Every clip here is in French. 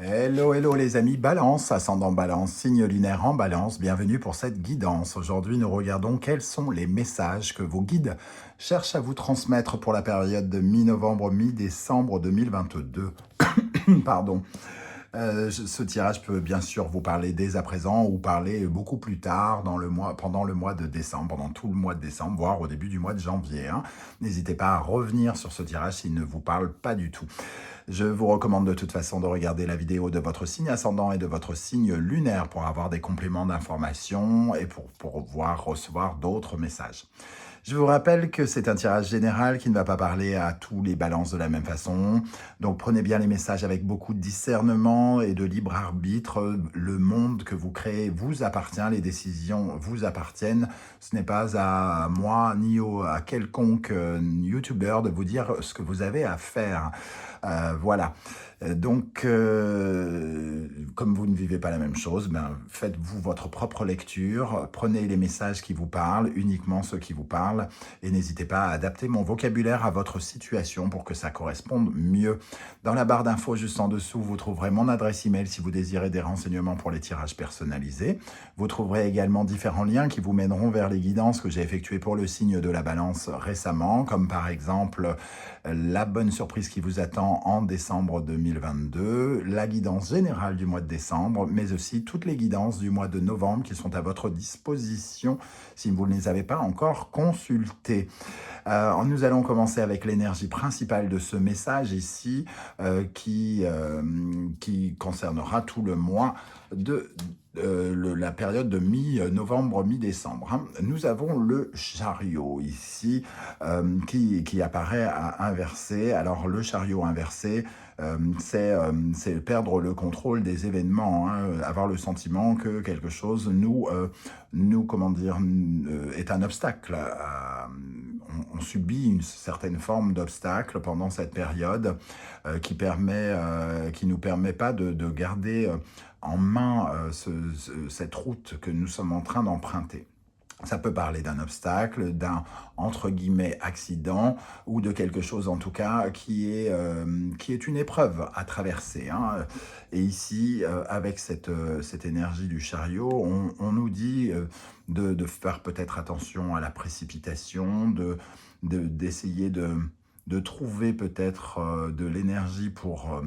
Hello, hello les amis, Balance, ascendant Balance, signe lunaire en Balance, bienvenue pour cette guidance. Aujourd'hui, nous regardons quels sont les messages que vos guides cherchent à vous transmettre pour la période de mi-novembre, mi-décembre 2022. Pardon. Ce tirage peut bien sûr vous parler dès à présent ou parler beaucoup plus tard dans le mois, pendant le mois de décembre, pendant tout le mois de décembre, voire au début du mois de janvier, hein. N'hésitez pas à revenir sur ce tirage s'il ne vous parle pas du tout. Je vous recommande de toute façon de regarder la vidéo de votre signe ascendant et de votre signe lunaire pour avoir des compléments d'information et pour pouvoir recevoir d'autres messages. Je vous rappelle que c'est un tirage général qui ne va pas parler à tous les balances de la même façon. Donc prenez bien les messages avec beaucoup de discernement et de libre arbitre. Le monde que vous créez vous appartient, les décisions vous appartiennent. Ce n'est pas à moi ni à quelconque YouTuber de vous dire ce que vous avez à faire. Voilà. Donc, comme vous ne vivez pas la même chose, ben, faites-vous votre propre lecture, prenez les messages qui vous parlent, uniquement ceux qui vous parlent, et n'hésitez pas à adapter mon vocabulaire à votre situation pour que ça corresponde mieux. Dans la barre d'infos juste en dessous, vous trouverez mon adresse email si vous désirez des renseignements pour les tirages personnalisés. Vous trouverez également différents liens qui vous mèneront vers les guidances que j'ai effectuées pour le signe de la balance récemment, comme par exemple la bonne surprise qui vous attend en décembre 2022, la guidance générale du mois de décembre, mais aussi toutes les guidances du mois de novembre qui sont à votre disposition si vous ne les avez pas encore consultées. Nous allons commencer avec l'énergie principale de ce message ici qui concernera tout le mois de la période de mi-novembre, mi-décembre, hein. Nous avons le chariot ici qui apparaît à inverser. Alors le chariot inversé, c'est perdre le contrôle des événements, hein, avoir le sentiment que quelque chose comment dire, est un obstacle. On subit une certaine forme d'obstacle pendant cette période qui nous permet pas de garder en main cette route que nous sommes en train d'emprunter. Ça peut parler d'un obstacle, d'un entre guillemets accident ou de quelque chose en tout cas qui est une épreuve à traverser, hein. Et ici, avec cette énergie du chariot, on nous dit de faire peut-être attention à la précipitation, d'essayer de trouver peut-être de l'énergie pour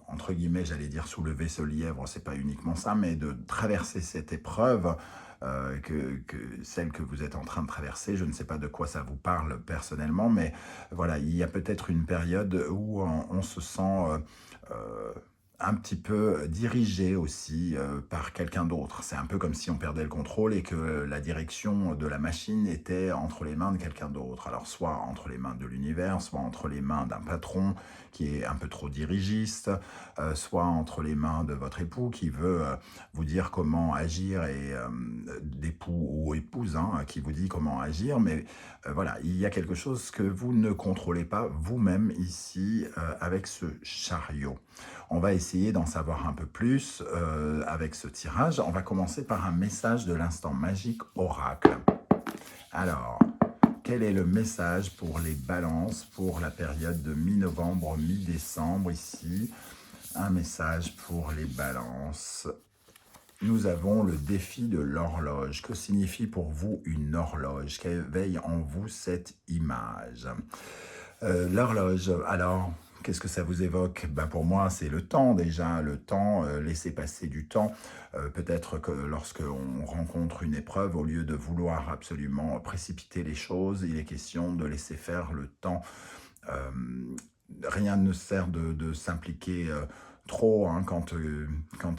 entre guillemets, j'allais dire soulever ce lièvre, c'est pas uniquement ça, mais de traverser cette épreuve, celle que vous êtes en train de traverser. Je ne sais pas de quoi ça vous parle personnellement, mais voilà, il y a peut-être une période où on se sent un petit peu dirigé aussi par quelqu'un d'autre. C'est un peu comme si on perdait le contrôle et que la direction de la machine était entre les mains de quelqu'un d'autre. Alors soit entre les mains de l'univers, soit entre les mains d'un patron qui est un peu trop dirigiste, soit entre les mains de votre époux qui veut vous dire comment agir, et d'époux ou épouse hein, qui vous dit comment agir, mais voilà, il y a quelque chose que vous ne contrôlez pas vous-même ici avec ce chariot. On va essayer d'en savoir un peu plus avec ce tirage. On va commencer par un message de l'instant magique oracle. Alors, quel est le message pour les balances pour la période de mi-novembre, mi-décembre ici? Un message pour les balances. Nous avons le défi de l'horloge. Que signifie pour vous une horloge? Qu'éveille en vous cette image? L'horloge, alors, qu'est-ce que ça vous évoque? Ben pour moi, c'est le temps déjà, le temps, laisser passer du temps. Peut-être que lorsqu'on rencontre une épreuve, au lieu de vouloir absolument précipiter les choses, il est question de laisser faire le temps. Rien ne sert de s'impliquer trop hein, quand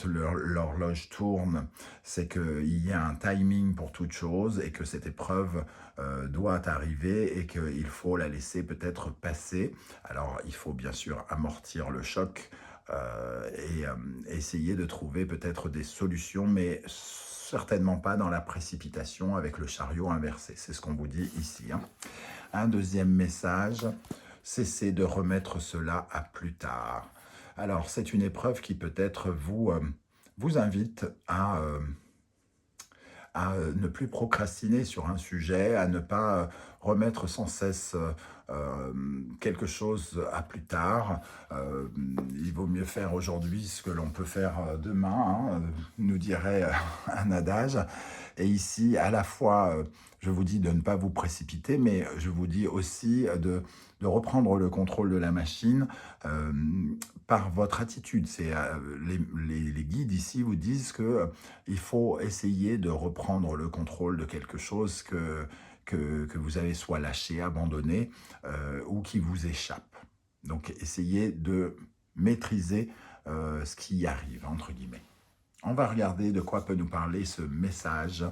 l'horloge tourne. C'est qu'il y a un timing pour toute chose et que cette épreuve doit arriver et qu'il faut la laisser peut-être passer. Alors, il faut bien sûr amortir le choc et essayer de trouver peut-être des solutions, mais certainement pas dans la précipitation avec le chariot inversé. C'est ce qu'on vous dit ici, hein. Un deuxième message, cessez de remettre cela à plus tard. Alors, c'est une épreuve qui peut-être vous invite à ne plus procrastiner sur un sujet, à ne pas remettre sans cesse quelque chose à plus tard. Il vaut mieux faire aujourd'hui ce que l'on peut faire demain, hein, nous dirait un adage. Et ici, à la fois, je vous dis de ne pas vous précipiter, mais je vous dis aussi de reprendre le contrôle de la machine euh, par votre attitude. Les guides ici vous disent que il faut essayer de reprendre le contrôle de quelque chose que vous avez soit lâché, abandonné ou qui vous échappe. Donc essayez de maîtriser ce qui arrive, entre guillemets. On va regarder de quoi peut nous parler ce message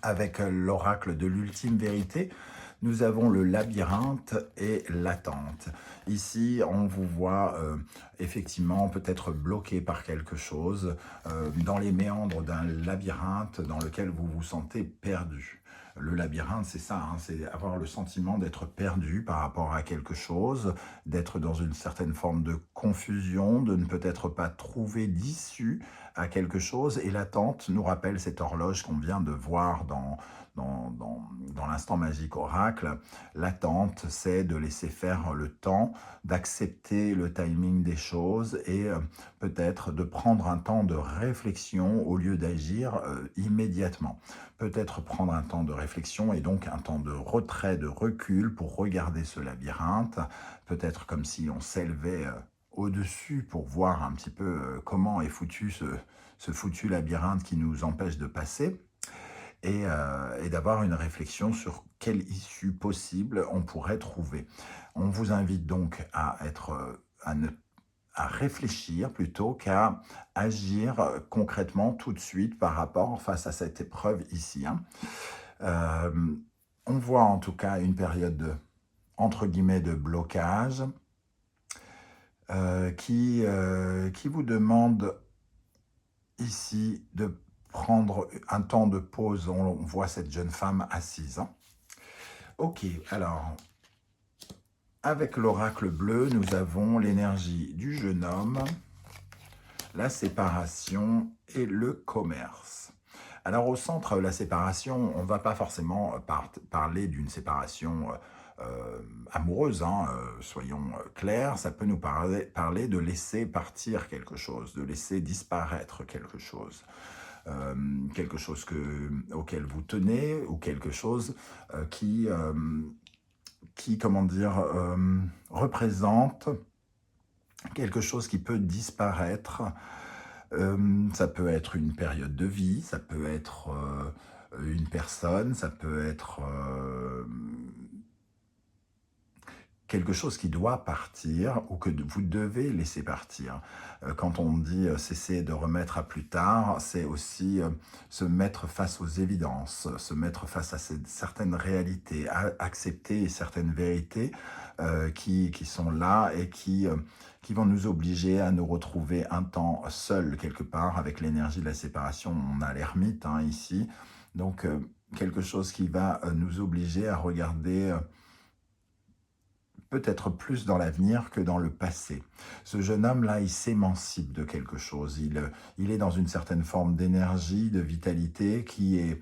avec l'oracle de l'ultime vérité. Nous avons le labyrinthe et l'attente. Ici, on vous voit effectivement peut-être bloqué par quelque chose dans les méandres d'un labyrinthe dans lequel vous vous sentez perdu. Le labyrinthe, c'est ça, hein, c'est avoir le sentiment d'être perdu par rapport à quelque chose, d'être dans une certaine forme de confusion, de ne peut-être pas trouver d'issue à quelque chose. Et l'attente nous rappelle cette horloge qu'on vient de voir dans l'instant magique oracle. L'attente, c'est de laisser faire le temps, d'accepter le timing des choses et peut-être de prendre un temps de réflexion au lieu d'agir immédiatement. Peut-être prendre un temps de réflexion et donc un temps de retrait, de recul pour regarder ce labyrinthe, peut-être comme si on s'élevait au-dessus pour voir un petit peu comment est foutu ce foutu labyrinthe qui nous empêche de passer et d'avoir une réflexion sur quelle issue possible on pourrait trouver. On vous invite donc à réfléchir plutôt qu'à agir concrètement tout de suite par rapport face à cette épreuve ici, hein. Euh, on voit en tout cas une période entre guillemets de blocage qui vous demande ici de prendre un temps de pause. On voit cette jeune femme assise, hein. Ok, alors, avec l'oracle bleu, nous avons l'énergie du jeune homme, la séparation et le commerce. Alors au centre de la séparation, on ne va pas forcément parler d'une séparation amoureuse, hein, soyons clairs, ça peut nous parler de laisser partir quelque chose, de laisser disparaître quelque chose auquel vous tenez ou quelque chose comment dire, représente quelque chose qui peut disparaître. Ça peut être une période de vie, ça peut être une personne, ça peut être quelque chose qui doit partir ou que vous devez laisser partir. Quand on dit cesser de remettre à plus tard, c'est aussi se mettre face aux évidences, se mettre face à certaines réalités, accepter certaines vérités qui sont là et qui vont nous obliger à nous retrouver un temps seul quelque part avec l'énergie de la séparation. On a l'ermite hein, ici, donc quelque chose qui va nous obliger à regarder peut-être plus dans l'avenir que dans le passé. Ce jeune homme-là, il s'émancipe de quelque chose. Il est dans une certaine forme d'énergie, de vitalité qui est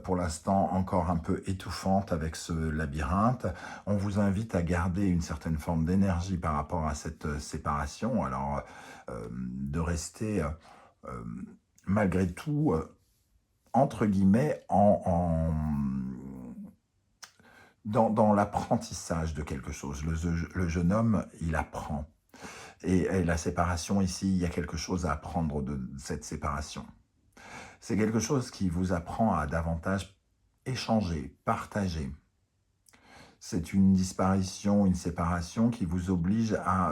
pour l'instant encore un peu étouffante avec ce labyrinthe. On vous invite à garder une certaine forme d'énergie par rapport à cette séparation. Alors, de rester malgré tout, entre guillemets, dans l'apprentissage de quelque chose. Le jeune homme, il apprend. Et la séparation ici, il y a quelque chose à apprendre de cette séparation. C'est quelque chose qui vous apprend à davantage échanger, partager. C'est une disparition, une séparation qui vous oblige à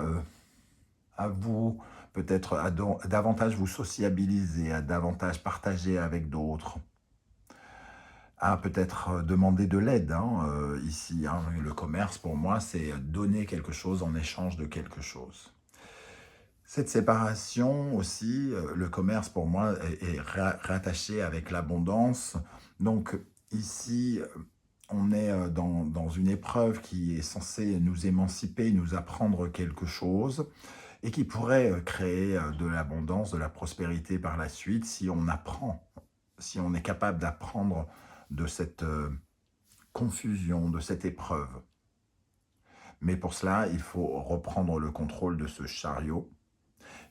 vous, peut-être à davantage vous sociabiliser, à davantage partager avec d'autres, à peut-être demander de l'aide hein, ici. Hein. Le commerce, pour moi, c'est donner quelque chose en échange de quelque chose. Cette séparation aussi, le commerce pour moi est rattaché avec l'abondance. Donc ici, on est dans une épreuve qui est censée nous émanciper, nous apprendre quelque chose et qui pourrait créer de l'abondance, de la prospérité par la suite si on apprend, si on est capable d'apprendre de cette confusion, de cette épreuve. Mais pour cela, il faut reprendre le contrôle de ce chariot.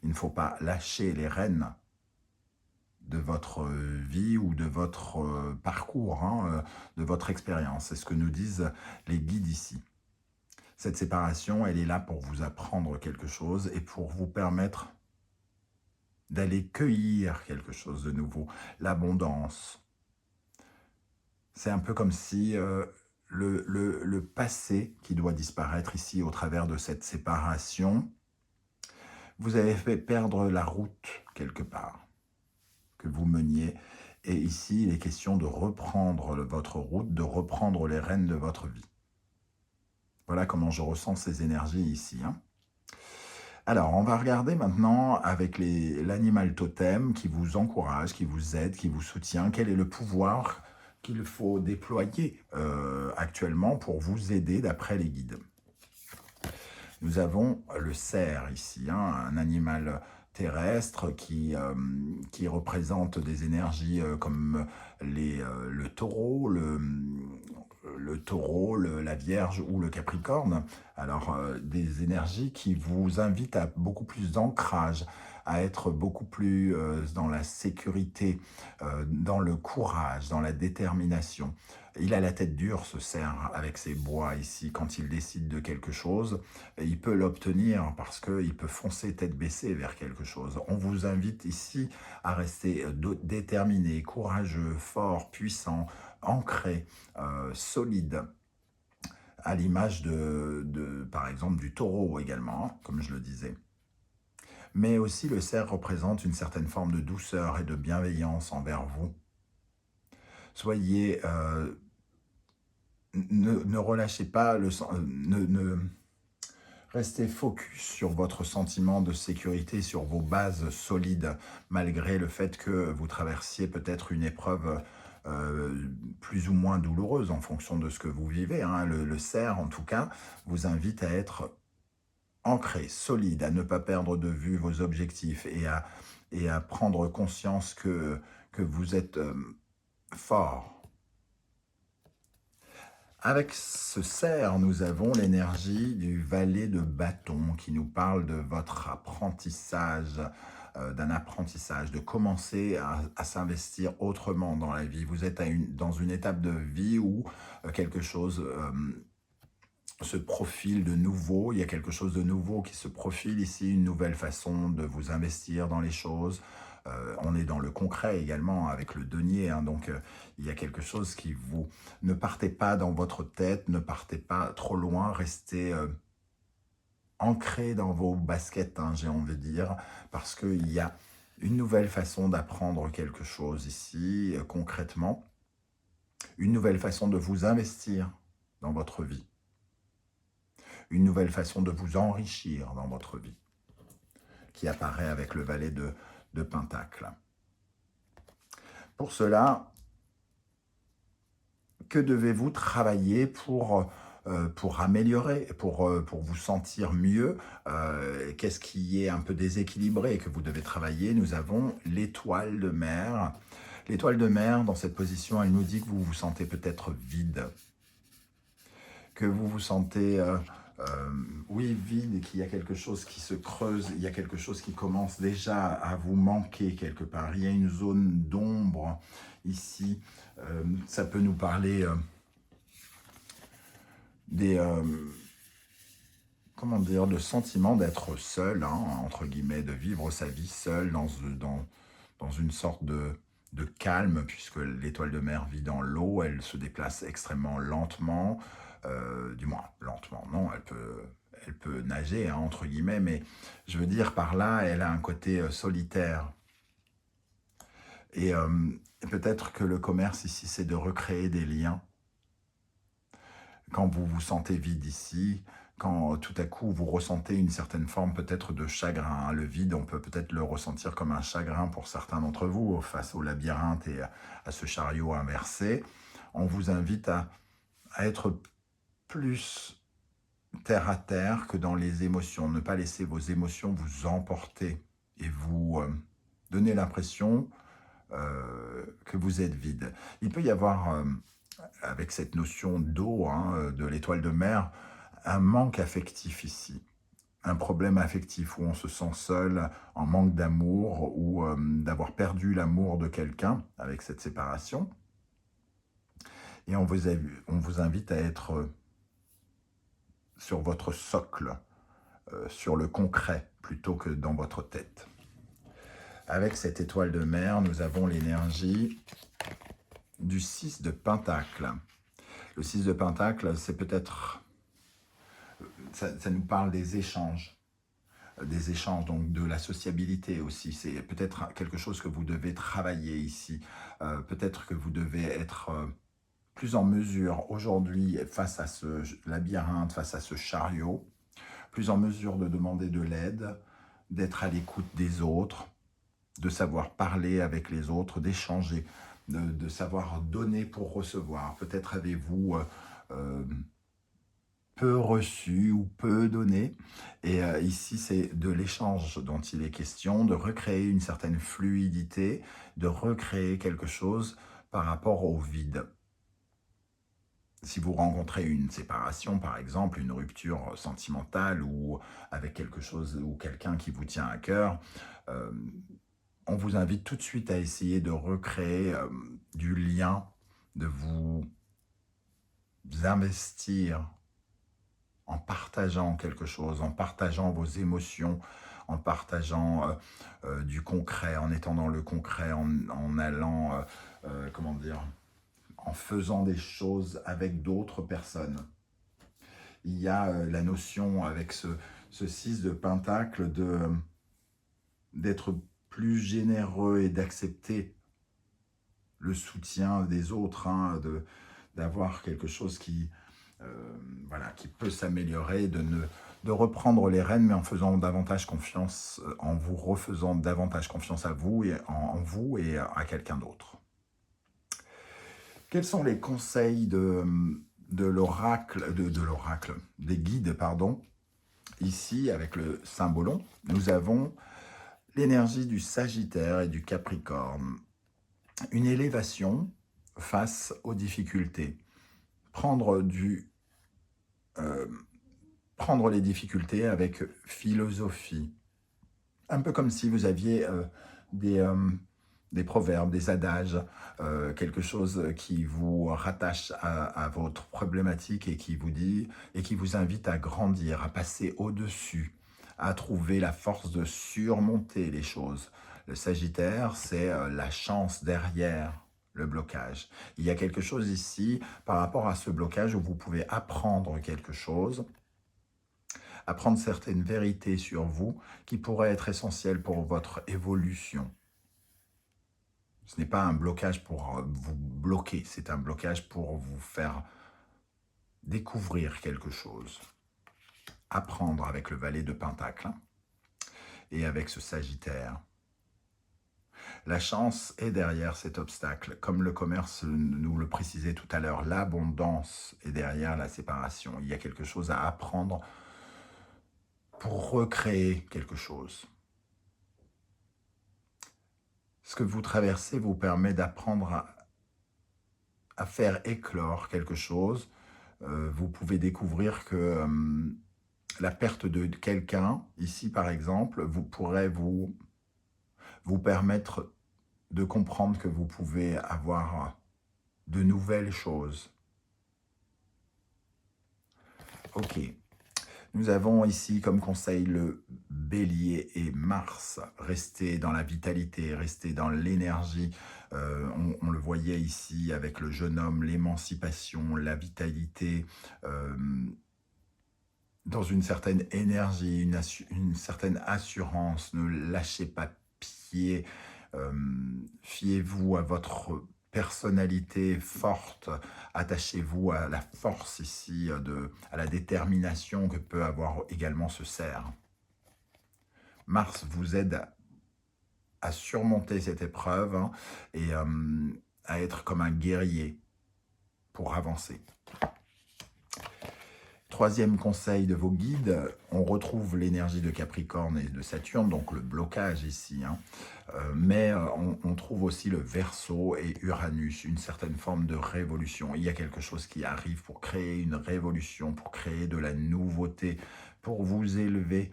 Il ne faut pas lâcher les rênes de votre vie ou de votre parcours, hein, de votre expérience. C'est ce que nous disent les guides ici. Cette séparation, elle est là pour vous apprendre quelque chose et pour vous permettre d'aller cueillir quelque chose de nouveau, l'abondance. C'est un peu comme si le passé qui doit disparaître ici au travers de cette séparation, vous avez fait perdre la route quelque part que vous meniez. Et ici, il est question de reprendre votre route, de reprendre les rênes de votre vie. Voilà comment je ressens ces énergies ici, hein. Alors, on va regarder maintenant avec l'animal totem qui vous encourage, qui vous aide, qui vous soutient. Quel est le pouvoir qu'il faut déployer actuellement pour vous aider d'après les guides? Nous avons le cerf ici, hein, un animal terrestre qui représente des énergies comme le taureau, la Vierge ou le Capricorne. Alors, des énergies qui vous invitent à beaucoup plus d'ancrage, à être beaucoup plus dans la sécurité, dans le courage, dans la détermination. Il a la tête dure, ce cerf, avec ses bois ici. Quand il décide de quelque chose, il peut l'obtenir parce qu'il peut foncer tête baissée vers quelque chose. On vous invite ici à rester déterminé, courageux, fort, puissant, ancré, solide, à l'image par exemple, du taureau également, hein, comme je le disais. Mais aussi, le cerf représente une certaine forme de douceur et de bienveillance envers vous. Soyez... ne relâchez pas, restez focus sur votre sentiment de sécurité, sur vos bases solides, malgré le fait que vous traversiez peut-être une épreuve plus ou moins douloureuse en fonction de ce que vous vivez, hein. Le cerf, en tout cas, vous invite à être ancré, solide, à ne pas perdre de vue vos objectifs et à prendre conscience que vous êtes fort. Avec ce cerf, nous avons l'énergie du valet de bâton qui nous parle de votre apprentissage, d'un apprentissage, de commencer à s'investir autrement dans la vie. Vous êtes dans une étape de vie où quelque chose se profile de nouveau, il y a quelque chose de nouveau qui se profile ici, une nouvelle façon de vous investir dans les choses. On est dans le concret également avec le denier, hein, donc il y a quelque chose qui vous... Ne partez pas dans votre tête, ne partez pas trop loin, restez ancré dans vos baskets, hein, j'ai envie de dire, parce qu'il y a une nouvelle façon d'apprendre quelque chose ici, concrètement, une nouvelle façon de vous investir dans votre vie, une nouvelle façon de vous enrichir dans votre vie, qui apparaît avec le valet de Pentacle. Pour cela, que devez-vous travailler pour améliorer, pour vous sentir mieux? Qu'est-ce qui est un peu déséquilibré que vous devez travailler? Nous avons l'étoile de mer. L'étoile de mer, dans cette position, elle nous dit que vous vous sentez peut-être vide, que vous vous sentez... oui, vide, qu'il y a quelque chose qui se creuse, il y a quelque chose qui commence déjà à vous manquer quelque part. Il y a une zone d'ombre ici. Ça peut nous parler comment dire, de sentiment d'être seul, hein, entre guillemets, de vivre sa vie seul dans une sorte de calme, puisque l'étoile de mer vit dans l'eau, elle se déplace extrêmement lentement, du moins lentement, non, elle peut nager, hein, entre guillemets, mais je veux dire par là, elle a un côté solitaire. Et peut-être que le commerce ici, c'est de recréer des liens. Quand vous vous sentez vide ici, quand tout à coup vous ressentez une certaine forme peut-être de chagrin, hein. Le vide, on peut peut-être le ressentir comme un chagrin pour certains d'entre vous, face au labyrinthe et à ce chariot inversé. On vous invite à être plus terre à terre que dans les émotions. Ne pas laisser vos émotions vous emporter et vous donner l'impression que vous êtes vide. Il peut y avoir, avec cette notion d'eau, hein, de l'étoile de mer, un manque affectif ici. Un problème affectif où on se sent seul, en manque d'amour ou d'avoir perdu l'amour de quelqu'un avec cette séparation. Et on vous invite à être sur votre socle, sur le concret, plutôt que dans votre tête. Avec cette étoile de mer, nous avons l'énergie du 6 de Pentacle. Le 6 de Pentacle, c'est peut-être... Ça nous parle des échanges, donc de la sociabilité aussi. C'est peut-être quelque chose que vous devez travailler ici. Peut-être que vous devez être plus en mesure aujourd'hui, face à ce labyrinthe, face à ce chariot, plus en mesure de demander de l'aide, d'être à l'écoute des autres, de savoir parler avec les autres, d'échanger, de savoir donner pour recevoir. Peut-être avez-vous peu reçu ou peu donné. Et ici, c'est de l'échange dont il est question, de recréer une certaine fluidité, de recréer quelque chose par rapport au vide. Si vous rencontrez une séparation, par exemple, une rupture sentimentale ou avec quelque chose ou quelqu'un qui vous tient à cœur, on vous invite tout de suite à essayer de recréer du lien, de vous investir en partageant quelque chose, en partageant vos émotions, en partageant du concret, en étant dans le concret, en allant, comment dire, en faisant des choses avec d'autres personnes. Il y a la notion avec ce 6 de Pentacle d'être plus généreux et d'accepter le soutien des autres, hein, d'avoir quelque chose qui, voilà, qui peut s'améliorer, de reprendre les rênes, mais en faisant davantage confiance, en vous refaisant davantage confiance à vous et en vous et à quelqu'un d'autre. Quels sont les conseils de l'oracle, des guides, pardon? Ici, avec le symbolon, nous avons l'énergie du Sagittaire et du Capricorne. Une élévation face aux difficultés. Prendre les difficultés avec philosophie. Un peu comme si vous aviez des proverbes, des adages, quelque chose qui vous rattache à votre problématique et qui vous dit et qui vous invite à grandir, à passer au-dessus, à trouver la force de surmonter les choses. Le Sagittaire, c'est la chance derrière le blocage. Il y a quelque chose ici par rapport à ce blocage où vous pouvez apprendre quelque chose, apprendre certaines vérités sur vous qui pourraient être essentielles pour votre évolution. Ce n'est pas un blocage pour vous bloquer, c'est un blocage pour vous faire découvrir quelque chose. Apprendre avec le valet de Pentacle et avec ce Sagittaire. La chance est derrière cet obstacle. Comme le commerce nous le précisait tout à l'heure, l'abondance est derrière la séparation. Il y a quelque chose à apprendre pour recréer quelque chose. Ce que vous traversez vous permet d'apprendre à faire éclore quelque chose. Vous pouvez découvrir que la perte de quelqu'un, ici par exemple, pourrait vous permettre de comprendre que vous pouvez avoir de nouvelles choses. Ok. Nous avons ici comme conseil le Bélier et Mars. Restez dans la vitalité, restez dans l'énergie. On le voyait ici avec le jeune homme, l'émancipation, la vitalité, dans une certaine énergie, une certaine assurance. Ne lâchez pas pied. Fiez-vous à votre personnalité forte, attachez-vous à la force ici, à la détermination que peut avoir également ce cerf. Mars vous aide à surmonter cette épreuve hein, et à être comme un guerrier pour avancer. Troisième conseil de vos guides, on retrouve l'énergie de Capricorne et de Saturne, donc le blocage ici, hein. Mais on trouve aussi le Verseau et Uranus, une certaine forme de révolution. Il y a quelque chose qui arrive pour créer une révolution, pour créer de la nouveauté, pour vous élever.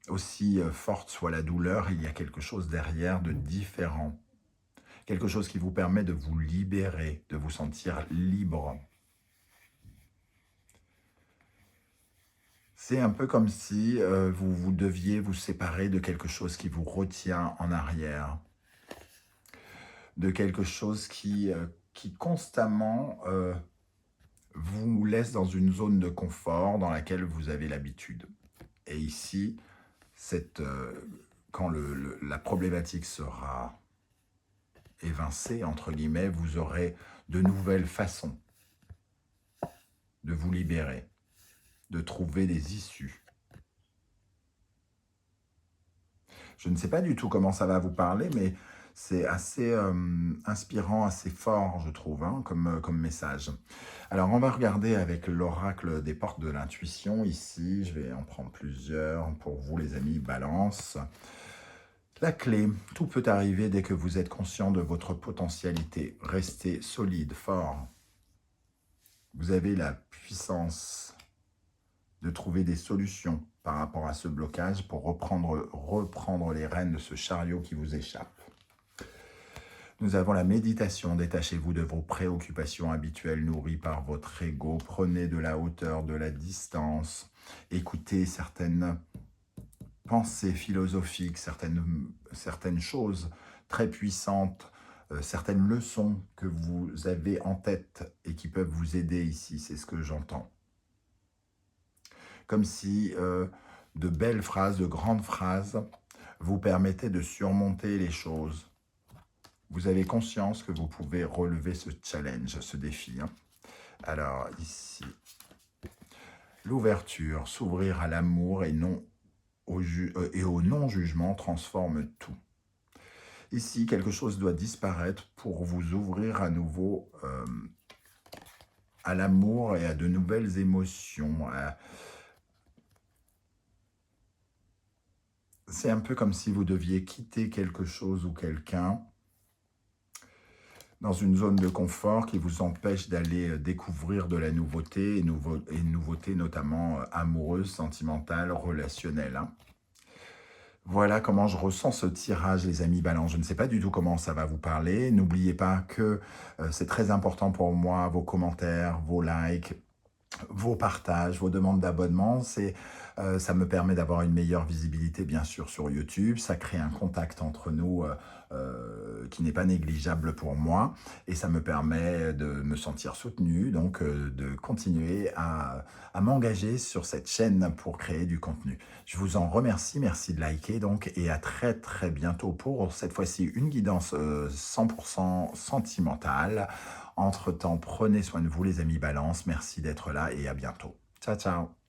Aussi forte soit la douleur, il y a quelque chose derrière de différent. Quelque chose qui vous permet de vous libérer, de vous sentir libre. C'est un peu comme si vous deviez vous séparer de quelque chose qui vous retient en arrière, de quelque chose qui constamment vous laisse dans une zone de confort dans laquelle vous avez l'habitude. Et ici, quand la problématique sera évincée, entre guillemets, vous aurez de nouvelles façons de vous libérer, de trouver des issues. Je ne sais pas du tout comment ça va vous parler, mais c'est assez inspirant, assez fort, je trouve, hein, comme message. Alors, on va regarder avec l'oracle des portes de l'intuition ici. Je vais en prendre plusieurs pour vous, les amis, Balance. La clé, tout peut arriver dès que vous êtes conscient de votre potentialité. Restez solide, fort. Vous avez la puissance de trouver des solutions par rapport à ce blocage pour reprendre les rênes de ce chariot qui vous échappe. Nous avons la méditation. Détachez-vous de vos préoccupations habituelles nourries par votre ego. Prenez de la hauteur, de la distance. Écoutez certaines pensées philosophiques, certaines choses très puissantes, certaines leçons que vous avez en tête et qui peuvent vous aider ici. C'est ce que j'entends. Comme si de belles phrases, de grandes phrases vous permettaient de surmonter les choses. Vous avez conscience que vous pouvez relever ce challenge, ce défi, hein. Alors ici, l'ouverture, s'ouvrir à l'amour et au non-jugement transforme tout. Ici, quelque chose doit disparaître pour vous ouvrir à nouveau à l'amour et à de nouvelles émotions. C'est un peu comme si vous deviez quitter quelque chose ou quelqu'un dans une zone de confort qui vous empêche d'aller découvrir de la nouveauté, et nouveauté notamment amoureuse, sentimentale, relationnelle, hein. Voilà comment je ressens ce tirage, les amis Balance. Je ne sais pas du tout comment ça va vous parler. N'oubliez pas que c'est très important pour moi, vos commentaires, vos likes, vos partages, vos demandes d'abonnement. Ça me permet d'avoir une meilleure visibilité, bien sûr, sur YouTube. Ça crée un contact entre nous qui n'est pas négligeable pour moi. Et ça me permet de me sentir soutenu, donc de continuer à m'engager sur cette chaîne pour créer du contenu. Je vous en remercie. Merci de liker, donc, et à très, très bientôt pour, cette fois-ci, une guidance 100% sentimentale. Entre-temps, prenez soin de vous, les amis Balance. Merci d'être là et à bientôt. Ciao, ciao.